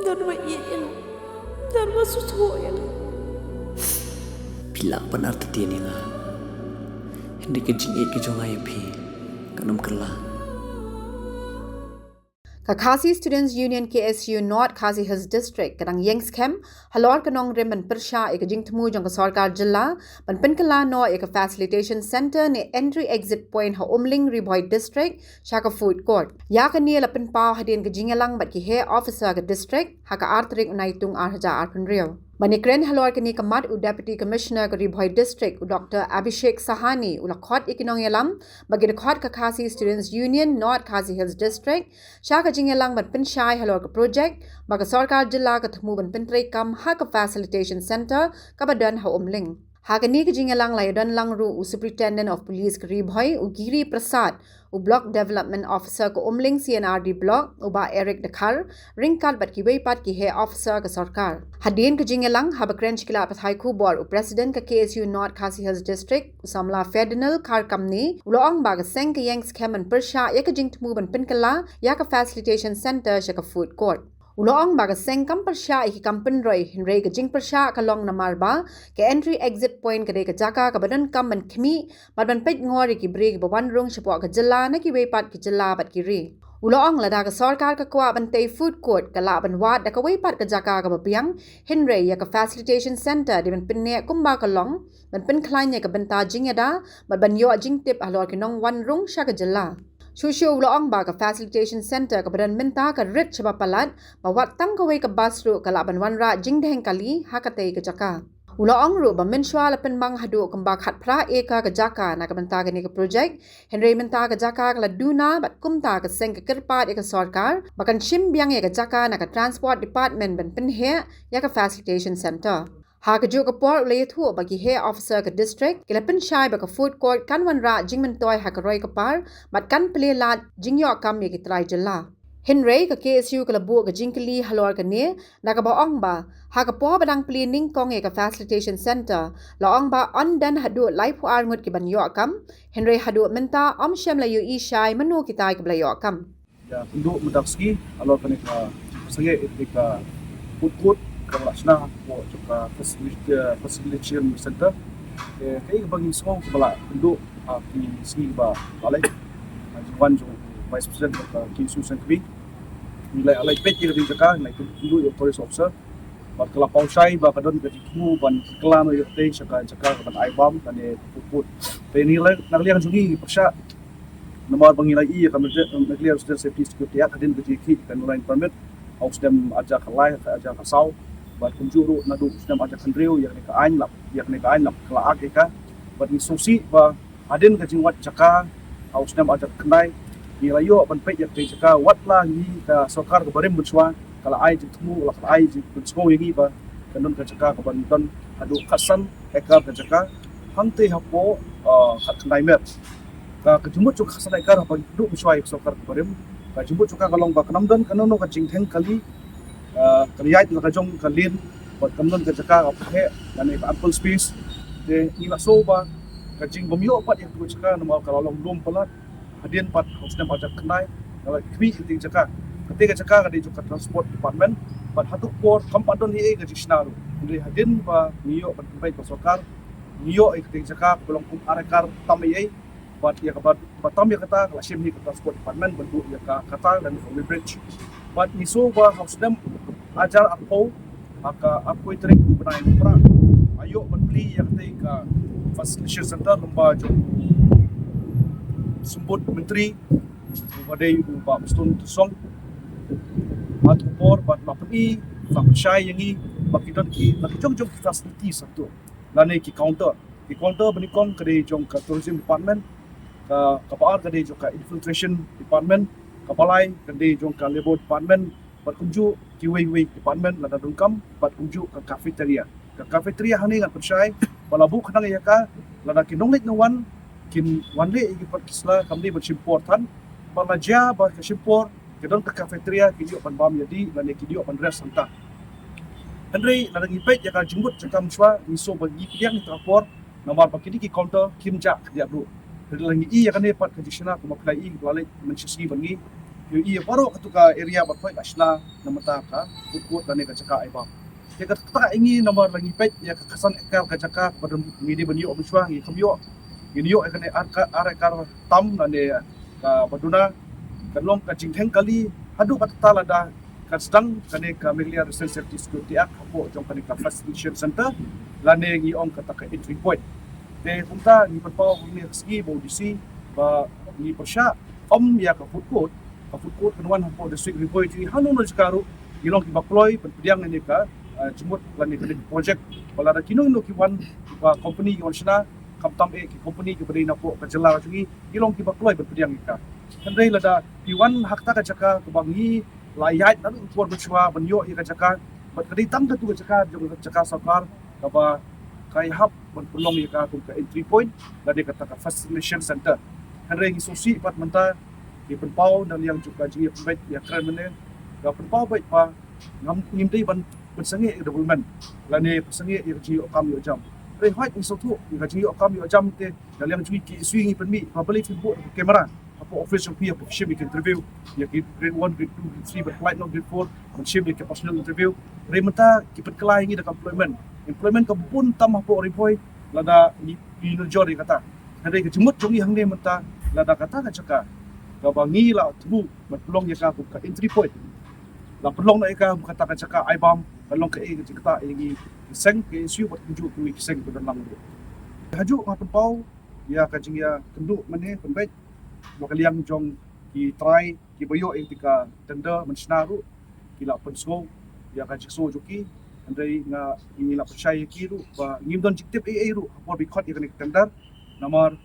Darwa iyan. Darwa susuyan. Bila benar tetian nga. Hindi ka jingit ka jong ayapi. Kanam kerla. Khasi Students Union KSU North Khasi Hills District kadang Yangs Camp halor kanong rim ban persha ek jing tmu jong ka sarkar jilla ban pinkala no ek facilitation center ne entry exit point ha umling Riboy District shaka food court ya kan ni la pin paw hadin ka jingalang bat ki he officer ka district ha ka artrik unaitung arja arpun rio Manikren halor kini kamat u Deputy Commissioner ke Riboy District u Dr. Abhishek Sahani u lakhot ikinong yalam bagi lakhot ka Khasi Students Union North Khasi Hills District shaka jingalang ban pinshai halor ka project baga sarkar jilla ka thmu ban pintrai kam ha ka facilitation center ka badan ha umling Hakani ka jingalang layadan langru u Superintendent of Police ke Riboy u Giri Prasad u Block Development Officer ke Umling CNRD Block u ba Eric Dekar ringkat bat ki weipat ki he officer ke sarkar Hadin ke jingalang ha bakren chikila pathai kubor u President ke KSU North Khasi Hills District u Samla Federal Kar Kamni u loong ba ke seng ke Yangs Kemen Persha ya ke jingtmu ban pinkala ya ke Facilitation Center shaka food court Uloong baga seng kam persha iki kampen roy hinrei ke jing persha ka long na marba ke entry exit point ke ka jaka ka badan kam ban khmi ban pet ngori ki break bawan rung shpo ka jilla na ki weipat ki jilla bat ki ri Uloong lada ka sarkar ka kwa ban tei food court ka la ban wat da ka weipat ka jaka ka bapiang hinrei ya ka facilitation center di ban pinne kumba ka long ban pin klanya ka benta jingada ban yo jing tip alor ki nong wan rung sha ka jilla Shushu uloong ba ka facilitation center ka badan minta ka rit chaba palat bawat tang ka ka basru ka laban wanra jingdeng kali hakatay ka jaka. Uloong ru ba minshwa lapen mang hadu kamba khat pra eka ka jaka na ka banta ka ni ka project Henry minta ka jaka ka laduna bat kumta ka seng ka kirpat eka sarkar bakan shim biang eka jaka na ka transport department ban pinhe ya ka facilitation center. Hakajuk ka por le thu bagi he officer ka district kila pin shai ba ka food court kan wan ra jingman toy hakaroy ka par bat kan ple lat jingyo kam ye ki trai jalla Henry ka KSU kala bu ka jingkli halor ka ne na ka baong ba ha ka po badang ple ning kong ye ka facilitation center laong ba on dan hadu lai pu ar ngut ki ban yo kam Henry hadu menta om shem la yu i shai manu ki tai ka bla yo kam ya penduk mudakski halor ka ne ka sange ka food court kalau sana ko juga facilitation center kai bagi semua kepala penduduk di sini ba balai Juan jo vice president ka KSU Sengkwi nilai alai pet di jaka nilai penduduk yo police officer bat kala pausai ba kadon ka diku ban kelan yo te jaka ban aibam dan puput te nilai naglian jungi persya nomor pengilai ka naglian student safety security kadin ka ki kan line permit aus dem aja kalai aja kasau bat kunjuru nadu sedam aja kendriu yang ka ain lap kala aka bat ni susi ba adin ka jingwat jaka au sedam aja kendai ni layo ban pe yak jaka wat la ni ka sokar ka barim bunswa kala ai jitmu la kala ai jitmu yangi ba kanun ka jaka ka ban don adu kasan eka ka jaka hante hapo khat kendai mer ka kejumut juk kasan eka ba du bunswa sokar ka barim ka jumut juk ka long ba kanam don kanun ka jingtheng kali kerjait la kajong kalin buat kemudian ke jaka apa dan ample space de ila soba kajing bomyo pat yang tu jaka nama kalau long belum pelat hadian pat harusnya pajak kenai kalau kwi ting jaka ketika jaka ada juga transport department pat hatu por kampadon ni ke jisnaru jadi hadian pa niyo pat baik pasokar niyo ting jaka belum arekar tamai pat ya kabat batam ya kata kalau sim ni ke transport department bentuk ya kata dan bridge pat isu ba harusnya ajar aku maka aku itu benar pra ayo membeli yang ka facilitation center lomba jo sembut menteri badai ubah stone song at por bat lapni fakshai yangi bakidon ki jong facility satu lane ki counter benikon kade jong ka tourism department ka kapar kade jong ka infiltration department kapalai kade jong ka labor department bat kunju kiwei department lada dungkam bat kunju ka cafeteria hani ngat persyai balabu khanang ya ka lada kinonglik no wan kin wanle igi pat kisla kamdi bat simpor tan balaja ba ka simpor kedon ka cafeteria kidio pan bam yadi lane kidio pan res santa Henry lada ngipet ya ka jembut cakam swa miso bagi piang trapor nomor pakini ki counter kimja dia bro lagi i ya kan pat ka disina kuma plai i balik mensyisi bangi Ia baru ketuka area berpoint asna namata ka kut dan ka caka ai bam. Ya kata ingi nomor lagi pet ya kesan ekar ka caka pada midi benyo muswa ngi kamyo. Ini yo ekane are kar tam dan ka baduna kalong ka jingtheng kali hadu patala da ka sedang kane ka miliar safety security act ko jong kane ka facilitation center lane ngi ong kata ka entry point. De punta ni perpau ni ski bo disi ba ni persya ya ka food court kenuan hampo district report ini hanu no sekarang ilong ki bakloi pendiang ini ka jumut lan ni project wala da kino no ki wan company yon sina kaptam ki company ki beri napo ka jela jungi ilong ki bakloi pendiang ka kendai lada piwan hakta ka jaka ke bangi layat dan ukur bercua benyo ka jaka berkedi tam tu ka jaka jong jaka sakar ka kai hab pelong ka ka entry point dan dia kata ka facilitation center kendai ngi sosi pat menta di penpau dan yang juga jadi pembait ya keren mana ga penpau baik pa ngim dei ban pensengi development lani pensengi ya ji okam yo jam re hait ni sotu ya ji okam yo jam te dan yang juga ki swing penmi pa beli filbo kamera apa official pia professional interview ya ki grade 1 grade 2 grade 3 but flight no grade 4 menship ki personal interview re menta ki penkelai ngi da employment ka pun tamah po ripoy lada ni jori kata hari ke jemut jongi hang ne menta lada kata ka caka kabangi la tubu matulong ya ka ka entry point la pelong na ka kata ka caka ai bam pelong ka e kita igi seng ke isu bat kunju ku seng ku dalam du haju ma pau ya ka jingia kendu mane pembait makaliang jong ki try ki boyo e tika tenda mensnaru ki la penso ya ka jikso joki andai nga ini la percaya ki ru ba ngimdon jiktip e ru apa bikot ya ka tender nomor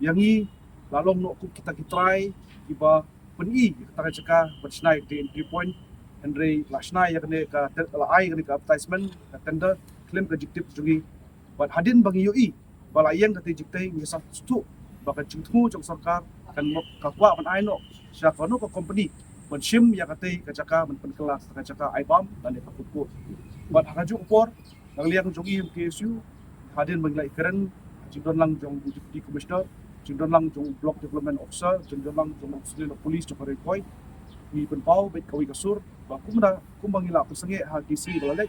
yangi lalong no ku kita ki try iba peni kita caka bersnai di entry point Andre lasnai ya kene ka ai kene ka advertisement ka tender claim ka jiktip jungi bat hadin bagi UI balayang ka jiktai ngi sa stu baka jingtmu jong sarkar kan ka kwa ban ai no sya kono ka company ban sim ya kate ka caka ban kelas ka caka ai bam dan ka kutku bat haju upor ngliang jungi KSU hadin banglai keren jingdon lang jong di commissioner jingdon lang jong block development officer jingdon lang jong auxiliary police jong rekoi di penpau bet kawi kasur ba kumbangila pesange ha DC balek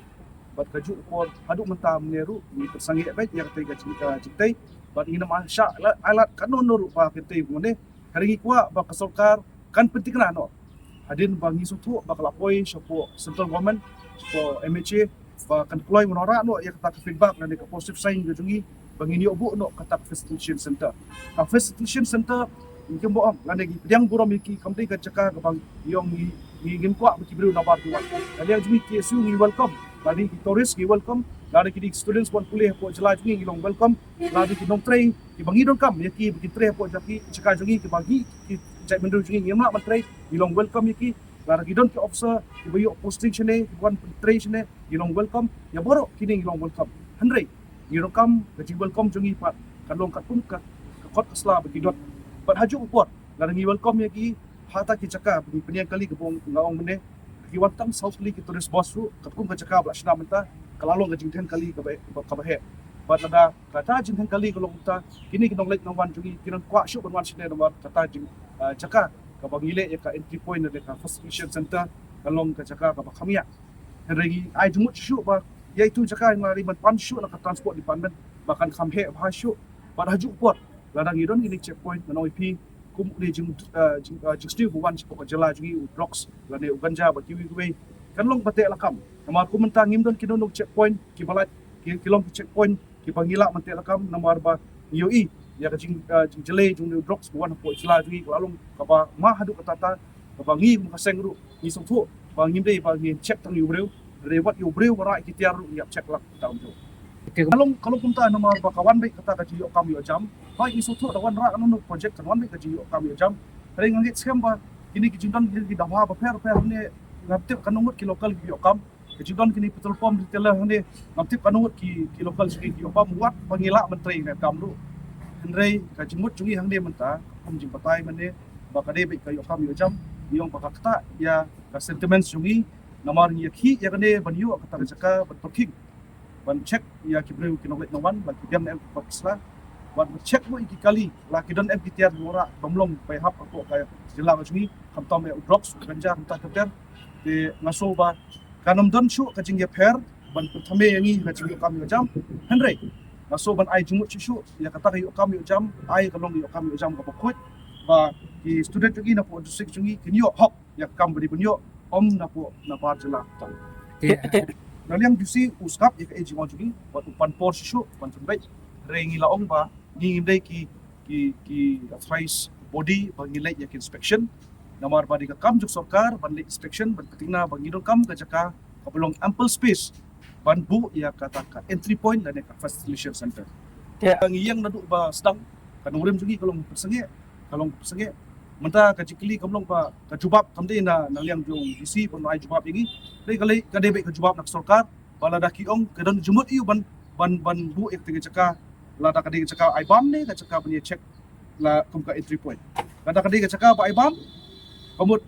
bat kaju por hadu menta meneru ni pesange bet yang tega citai bat ina masya alat kanon noru pa kete ngone hari kuwa ba kasolkar kan penting na no hadin bangi sutu ba kalapoi sopo central government sopo MHA ba kan deploy menora no ya kata feedback dan ka positive sign jungi bangini obu no kata facilitation center ka facilitation center ingin bohong lagi yang buram iki kamti ka caka ka bang yong ngin kwa bikibru na bar tuwa yang jumi KSU ngi welcome lagi tourist ngi welcome lagi ki students pon kuliah po jela ngi long welcome lagi ki nong tray ki bangi don kam yaki bikin tray po jaki caka jungi ki bagi ki jai mendu jungi ngi ma tray ngi long welcome yaki lagi don ki officer ki bayo posting chene ki wan tray chene ngi long welcome ya boro kini ngi long welcome handre ngi kam gaji welcome jungi pat kalong katun ka kot kasla bagi dot pat haju upor lagi welcome yaki hata ki caka peniang kali gebong ngaong mene ki wantang south kali ki tourist bus ru katkum ka caka blasna menta kalalong ka jingten kali ka bahe bat ada kata jingten kali kalau kita kini kinong lek nang jungi kinan kwa shu ban wan sine nomor kata jing caka ka bangile ya ka entry point de ka facilitation center kalong ka caka ka khamia regi ai jumut shu ba yaitu caka ngari ban pan shu na ka transport department bahkan khamhe ba shu bat haju upor ladang idon ini checkpoint menoi pi kum ni jing stiu buwan ko jela jungi rocks lane uganja ba kiwi we kan long pate lakam namar ku mentang ngimdon kinonok checkpoint ki balat kilong checkpoint ki pangila mante lakam namar ba yoi ya ka jing jele jung rocks buwan ko jela jungi ko along ka ba ma hadu katata ka ba ngi mu kaseng ru ni song thu ba ngimde ba ngi check tang yu breu rewat yu breu wara ki tiar ru ya check lak taum jo kalau kumta nomor ba kawan baik kata ka jiyo kam yo jam hai isu tu dawan ra anu project kawan baik ka jiyo kam yo jam hari ngit scam ba kini ki jindan di dawa ba per ne ngaptip kanumut ki lokal ki yo kam ki jindan kini petrol pump retailer ne ngaptip kanumut ki lokal ki yo pam wat pangila menteri ne kam ru hendrei ka jimut jungi hang de menta kum jim patai mane ba ka de baik ka yo kam yo jam yong pa kata ya ka sentiments jungi nomor ni ki ya kene ban yo kata jaka ban parking ban check ya kibreu kinolek nawan ban kiam em pakisla buat cek mo iki kali la kidon MPTR ngora domlong pai hap ako kaya jila majmi kamtom e drops ganja kamta kapter te ngaso ba kanam don shu kajing ye pher ban thame yangi kajing kam yo jam henry ngaso ban ai jumut shu ya kata yo kam yo jam ai kalong yo kam yo jam ko khut ba ki student lagi na po district jungi kinyo hop ya kam beri punyo om na po na par jila Naliang jusi uskap ya ke jing jungi buat upan por shu ban sampai rengi laong ba ngingindai ki authorized body bangilai yak inspection namar ba di kam juk sarkar ban inspection ban ketingna bangidon kam ka jaka kabelong ample space ban bu ya kata ka entry point dan ka facilitation center ngiyang nadu ba sedang kan urem jungi kalong persenge menta ka jikli kamlong ba ka jubab kamde na naliang jong isi pon ai jubab ingi dei kalai ka debe ka jubab nak sarkar bala da kiong ka don jumut iu ban bu ek tenge jaka la da kadi cakap IBAM ni ka cakap punya check la kum ka entry point kada kadi ka cakap IBAM komut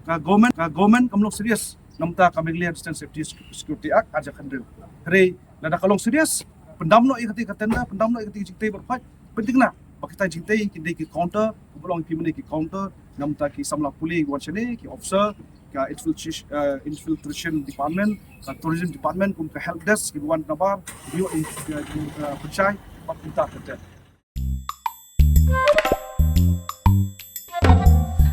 ka government kamlong serius namta ka Meglian Distance Safety Security Act aja kandil hare la da kalong serius pendamno ikati katenda pendamno ikati jingte berfat penting na bakita jingte kinde ki counter kumulong pimene ki counter namta ki samla puli wanchane ki officer ka infiltration department ka tourism department kum ka help desk ki wan nabar bio percaya kita kerja.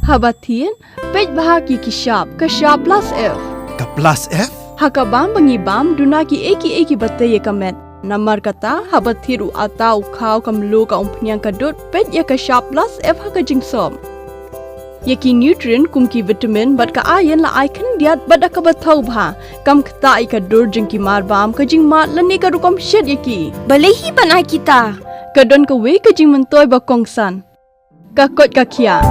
Habatin, pej bahagi kishab, kashab plus F. Ka plus F? Hakabam bangibam dunaki eki batay kamet. Namar kata habathiru atau kau kamlu ka umpnyang kadut pej ya kashab plus F hakajing som. Yaki nutrient kumki vitamin bat ka ayan la icon diat bat ka bathau bha kam khta ka dur jingki mar bam ka jing mat lani ka rukom shed yaki balehi banai kita ka don ka we ka jing mentoy ba kongsan ka kot ka khia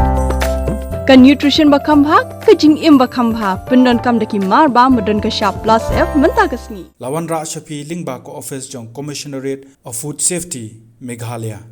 ka nutrition ba kham bha ka jing im ba kham bha pendon kam daki mar bam modon ka sharp plus F menta kasni Lawan Ra Shafi Lingba ko office jong Commissionerate of Food Safety Meghalaya